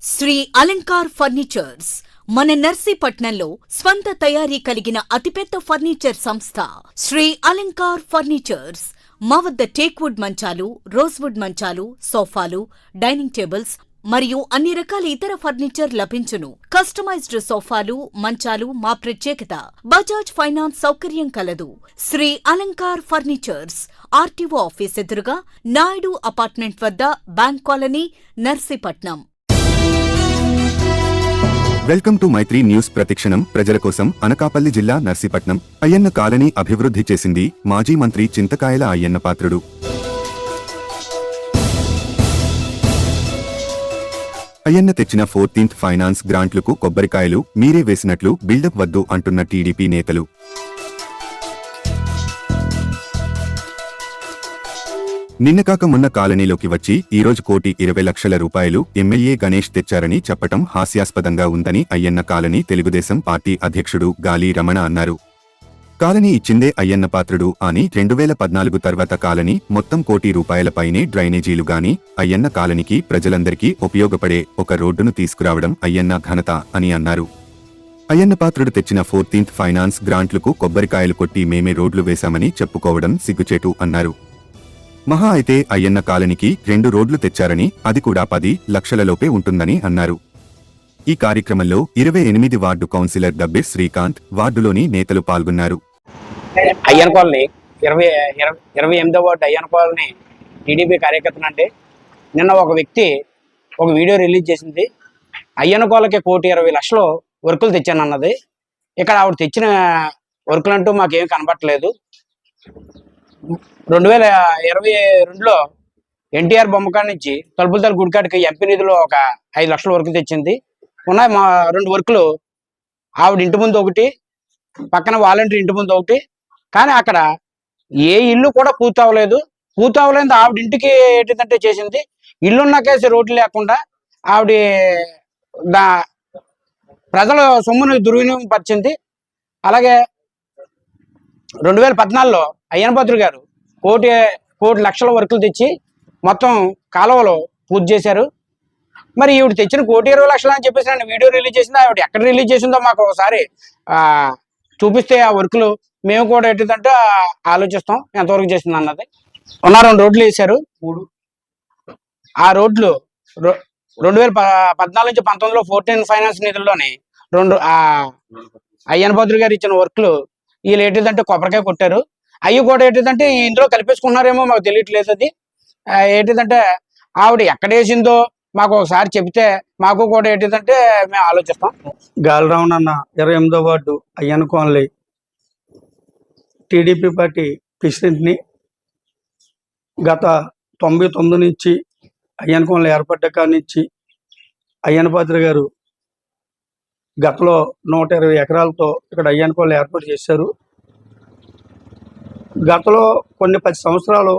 Shri Alankar furnitures మన నర్సీపట్నంలో స్వంత తయారీ కలిగిన అతిపెద్ద ఫర్నిచర్ సంస్థ శ్రీ అలంకార్ ఫర్నిచర్స్. మా వద్ద టేక్వుడ్ మంచాలు, రోజ్వుడ్ మంచాలు, సోఫాలు, డైనింగ్ టేబుల్స్ మరియు అన్ని రకాల ఇతర ఫర్నిచర్ లభించును. కస్టమైజ్డ్ సోఫాలు, మంచాలు మా ప్రత్యేకత. బజాజ్ ఫైనాన్స్ సౌకర్యం కలదు. Shri Alankar furnitures, RTO office ఎదురుగా, నాయుడు అపార్ట్మెంట్ వద్ద, bank colony, Narsipatnam. Welcome to Maithri news. ప్రతిక్షణం ప్రజల కోసం. అనకాపల్లి జిల్లా నర్సీపట్నం అయ్యన్న కాలనీ అభివృద్ధి చేసింది మాజీ మంత్రి చింతకాయల అయ్యన్న పాత్రుడు. అయ్యన్న తెచ్చిన 14th ఫైనాన్స్ గ్రాంట్లకు కొబ్బరికాయలు మీరే వేసినట్లు బిల్డప్ వద్దు అంటున్న టీడీపీ నేతలు. నిన్నకాక మొన్న కాలనీలోకి వచ్చి ఈరోజు 1,20,00,000 రూపాయలు ఎమ్మెల్యే గణేష్ తెచ్చారని చెప్పటం హాస్యాస్పదంగా ఉందని అయ్యన్న కాలనీ తెలుగుదేశం పార్టీ అధ్యక్షుడు గాలి రమణ అన్నారు. కాలనీ ఇచ్చిందే అయ్యన్న పాత్రుడు అని 2014 తర్వాత కాలనీ మొత్తం ₹1,00,00,000 పైనే డ్రైనేజీలు గాని అయ్యన్న కాలనీకి ప్రజలందరికీ ఉపయోగపడే ఒక రోడ్డును తీసుకురావడం అయ్యన్న ఘనత అని అన్నారు. అయ్యన్న పాత్రుడు తెచ్చిన 14th ఫైనాన్స్ గ్రాంట్లకు కొబ్బరికాయలు కొట్టి మేమే రోడ్లు వేశామని చెప్పుకోవడం సిగ్గుచేటు అన్నారు. మహా అయితే అయ్యన్న కాలనీకి 2 రోడ్లు తెచ్చారని, అది కూడా 10 లక్షలలోపే ఉంటుందని అన్నారు. ఈ కార్యక్రమంలో 28 వార్డు కౌన్సిలర్ గబ్బిర్ శ్రీకాంత్, వార్డులోని నేతలు పాల్గొన్నారు. అయ్యన్న కాలనీ 28వ వార్డు అయ్యన్న కాలనీ టీడీపీ కార్యకర్తనంటే నిన్న ఒక వ్యక్తి ఒక వీడియో రిలీజ్ చేసింది. అయ్యన్న కాలనీకి 1,20,00,000 వర్కులు తెచ్చానన్నది. ఇక్కడ ఆవిడ తెచ్చిన వర్కులు అంటూ మాకేం కనబట్టలేదు. 2022లో ఎన్టీఆర్ బొమ్మకాడ నుంచి తలుపులతల గుడికాడికి ఎంపీ నిధులు ఒక 5 లక్షల వర్కులు తెచ్చింది. ఉన్నాయి మా 2 వర్కులు ఆవిడ ఇంటి ముందు ఒకటి, పక్కన వాలంటీర్ ఇంటి ముందు ఒకటి. కానీ అక్కడ ఏ ఇల్లు కూడా పూర్తవలేదు. పూర్తవలేదు ఆవిడ ఇంటికి ఏంటిదంటే చేసింది, ఇల్లున్నాకేసి రోడ్లు లేకుండా ఆవిడ ప్రజల సొమ్మును దుర్వినియోగం పరిచింది. అలాగే 2014లో అయ్యన్న పాత్రుడు గారు 1,00,00,000 వర్కులు తెచ్చి మొత్తం కాలువలో పూర్తి చేశారు. మరి ఈవిడ తెచ్చిన 1,20,00,000 అని చెప్పేసి నేను వీడియో రిలీజ్ చేసింది. ఆవిడ ఎక్కడ రిలీజ్ చేసిందో మాకు ఒకసారి చూపిస్తే ఆ వర్కులు మేము కూడా ఏంటంటే ఆలోచిస్తాం ఎంతవరకు చేసింది అన్నది. 2 రోడ్లు వేశారు. ఆ రోడ్లు 2014 నుంచి 19లో 14 ఫైనాన్స్ నిధుల్లోని 2 అయ్యన్న పాత్రుడు గారు ఇచ్చిన వర్కులు వీళ్ళు ఏంటిదంటే కొబ్బరికాయ కొట్టారు. అవి కూడా ఏంటిదంటే ఇందులో కలిపేసుకున్నారేమో మాకు తెలియట్లేదు. అది ఏంటిదంటే ఆవిడ ఎక్కడ వేసిందో మాకు ఒకసారి చెప్తే మాకు కూడా ఏంటిదంటే మేము ఆలోచిస్తాం. గాలిరామన్ అన్న 28వ ward Ayyanna colony TDP party ప్రెసిడెంట్ని. గత 99 నుంచి అయ్యన్న కాలనీ ఏర్పడ్డ కాడి నుంచి అయ్యన్న పాత్రుడు గారు గతంలో 120 ఎకరాలతో ఇక్కడ అయ్యన్న కాలనీ ఏర్పాటు చేశారు. గతంలో కొన్ని 10 సంవత్సరాలు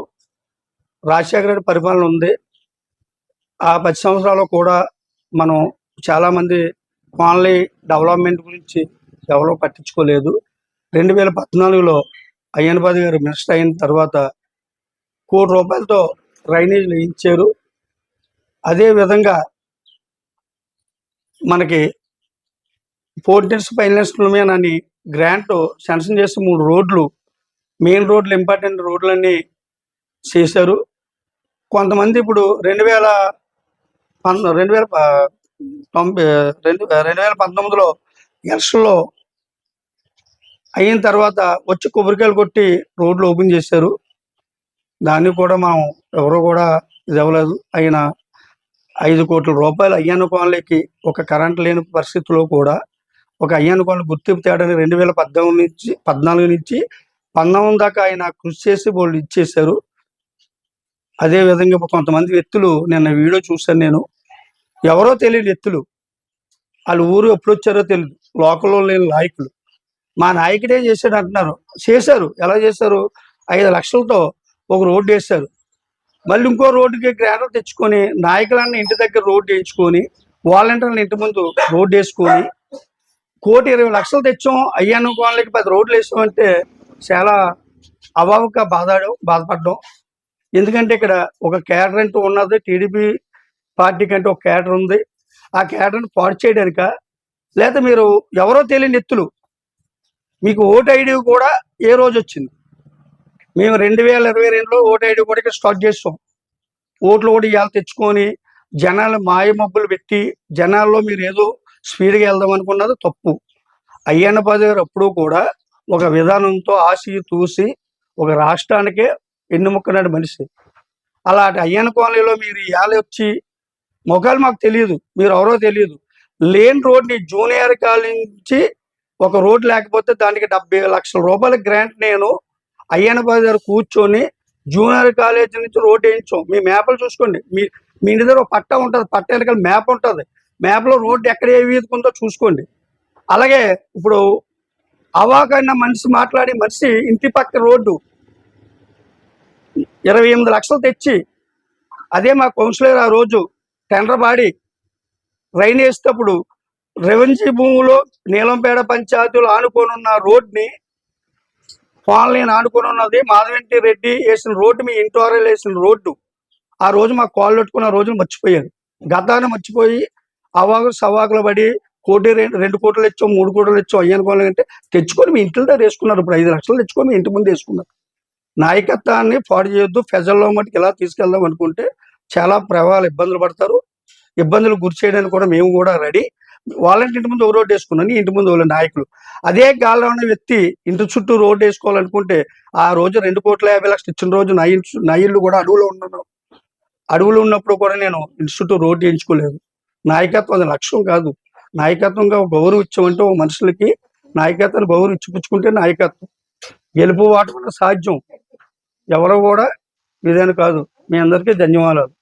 రాజశేఖర రెడ్డి పరిపాలన ఉంది. ఆ 10 సంవత్సరాలు కూడా మనం చాలామంది కాలనీ డెవలప్మెంట్ గురించి ఎవరో పట్టించుకోలేదు. 2014లో అయ్యన్న పాత్రుడు గారు మినిస్టర్ అయిన తర్వాత ₹1,00,00,000 డ్రైనేజీలు వేయించారు. అదేవిధంగా మనకి 14th ఫైనాన్స్ అని గ్రాంట్ శాంక్షన్ చేసి 3 రోడ్లు, మెయిన్ రోడ్లు, ఇంపార్టెంట్ రోడ్లన్నీ చేశారు. కొంతమంది ఇప్పుడు 2019లో ఎలక్షన్లో అయిన తర్వాత వచ్చి కొబ్బరికాయలు కొట్టి రోడ్లు ఓపెన్ చేశారు. దాన్ని కూడా మనం ఎవరు కూడా ఇది ఇవ్వలేదు. అయిన 5 కోట్ల రూపాయలు అయ్యన్న కాలనీకి ఒక కరెంట్ లేని పరిస్థితిలో కూడా ఒక అయ్యన్న కాలనీ గుర్తింపు తేడాన్ని 2014 నుంచి 19 దాకా ఆయన కృషి చేసి వాళ్ళు ఇచ్చేశారు. అదేవిధంగా ఇప్పుడు కొంతమంది వ్యక్తులు నిన్న వీడియో చూశాను నేను, ఎవరో తెలియని వ్యక్తులు, వాళ్ళు ఊరు ఎప్పుడు వచ్చారో తెలియదు, లోకల్లో లేని నాయకులు మా నాయకుడే చేశాడు అంటున్నారు. చేశారు. ఎలా చేశారు? 5 లక్షలతో ఒక రోడ్డు వేశారు. మళ్ళీ ఇంకో రోడ్డుకి గ్రాంట్లు తెచ్చుకొని నాయకులన్నీ ఇంటి దగ్గర రోడ్డు వేయించుకొని వాలంటీర్లు ఇంటి ముందు రోడ్డు వేసుకొని 1,20,00,000 తెచ్చాం అయ్యన్న కాలనీకి 10 రోడ్లు వేసామంటే చాలా అవావుగా బాధపడ్డాం. ఎందుకంటే ఇక్కడ ఒక క్యాడర్ అంటూ ఉన్నది. టీడీపీ పార్టీ కంటే ఒక క్యాడర్ ఉంది. ఆ కేడర్ని పాడు చేయడానిక, లేదా మీరు ఎవరో తెలియని ఎత్తులు? మీకు ఓటు ఐడి కూడా ఏ రోజు వచ్చింది? మేము 2022లో ఓటు ఐడి కూడా ఇక్కడ స్టార్ట్ చేస్తాం. ఓట్లు కూడా ఇవాళ తెచ్చుకొని జనాలు మాయమబ్బులు పెట్టి జనాల్లో మీరు ఏదో స్పీడ్గా వెళ్దాం అనుకున్నది తప్పు. అయ్యన్న పాత్రుడు గారు అప్పుడు కూడా ఒక విధానంతో ఆశి తూసి ఒక రాష్ట్రానికే ఎన్నుముక్కనాడు మనిషి. అలాంటి అయ్యన్న కాలనీలో మీరు ఇవాళ వచ్చి మొఖాలు మాకు తెలియదు, మీరు ఎవరో తెలియదు, లేని రోడ్ని జూనియర్ కాలేజీ నుంచి ఒక రోడ్ లేకపోతే దానికి 70 లక్షల రూపాయల గ్రాంట్ నేను అయ్యన్న పాత్రుడు గారు కూర్చొని జూనియర్ కాలేజీ నుంచి రోడ్ వేయించాం. మీ మ్యాప్లు చూసుకోండి, మీ ఇంటి దగ్గర ఒక పట్టా ఉంటుంది, పట్ట వెనకాల మ్యాప్ ఉంటుంది, మ్యాప్లో రోడ్డు ఎక్కడ ఏ వీధికుందో చూసుకోండి. అలాగే ఇప్పుడు అవాకన్న మనిషి మాట్లాడి మనిషి ఇంటి పక్క రోడ్డు 28 లక్షలు తెచ్చి, అదే మా కౌన్సిలర్ ఆ రోజు టెండర్ పాడి రైన్ వేసేటప్పుడు రెవెన్యూ భూములో నీలంపేట పంచాయతీలు ఆనుకొని ఉన్న రోడ్ని, కాలనీని ఆనుకొని ఉన్నది మాధవెంటి రెడ్డి వేసిన రోడ్డు, మీ ఇంటోరల్ వేసిన రోడ్డు, ఆ రోజు మాకు కాళ్ళు పెట్టుకున్న రోజులు మర్చిపోయారు. గతాన్ని మర్చిపోయి అవాకులు సవాకులు పడి 2 కోట్లు ఇచ్చాం 3 కోట్లు ఇచ్చాం అయ్యన్న కాలనీ అంటే తెచ్చుకొని మీ ఇంట్లో దగ్గర వేసుకున్నారు. ఇప్పుడు 5 లక్షలు తెచ్చుకొని మీ ఇంటి ముందు వేసుకున్నారు. నాయకత్వాన్ని పాడు చేయొద్దు. ప్రజల్లో మటుకు ఇలా తీసుకెళ్దాం అనుకుంటే చాలా ప్రభావాలు ఇబ్బందులు పడతారు. ఇబ్బందులు గురి చేయడానికి కూడా మేము కూడా రెడీ. వాళ్ళంటి ఇంటి ముందు ఒక రోడ్డు వేసుకున్నాను, ఇంటి ముందు వాళ్ళ నాయకులు. అదే గాల్లో ఉన్న వ్యక్తి ఇంటి చుట్టూ రోడ్డు వేసుకోవాలనుకుంటే ఆ రోజు 2,50,00,000 ఇచ్చిన రోజు నా ఇల్లు కూడా అడవులో ఉన్నాను. అడవులు ఉన్నప్పుడు కూడా నేను ఇంటి చుట్టూ రోడ్డు వేయించుకోలేదు. నాయకత్వం అది లక్ష్యం కాదు. నాయకత్వంగా గౌరవం ఇచ్చామంటే ఒక మనుషులకి నాయకత్వాన్ని గౌరవం ఇచ్చిపుచ్చుకుంటే నాయకత్వం. గెలుపు వాటం సాధ్యం. ఎవరో కూడా ఇదని కాదు. మీ అందరికీ ధన్యవాదాలు.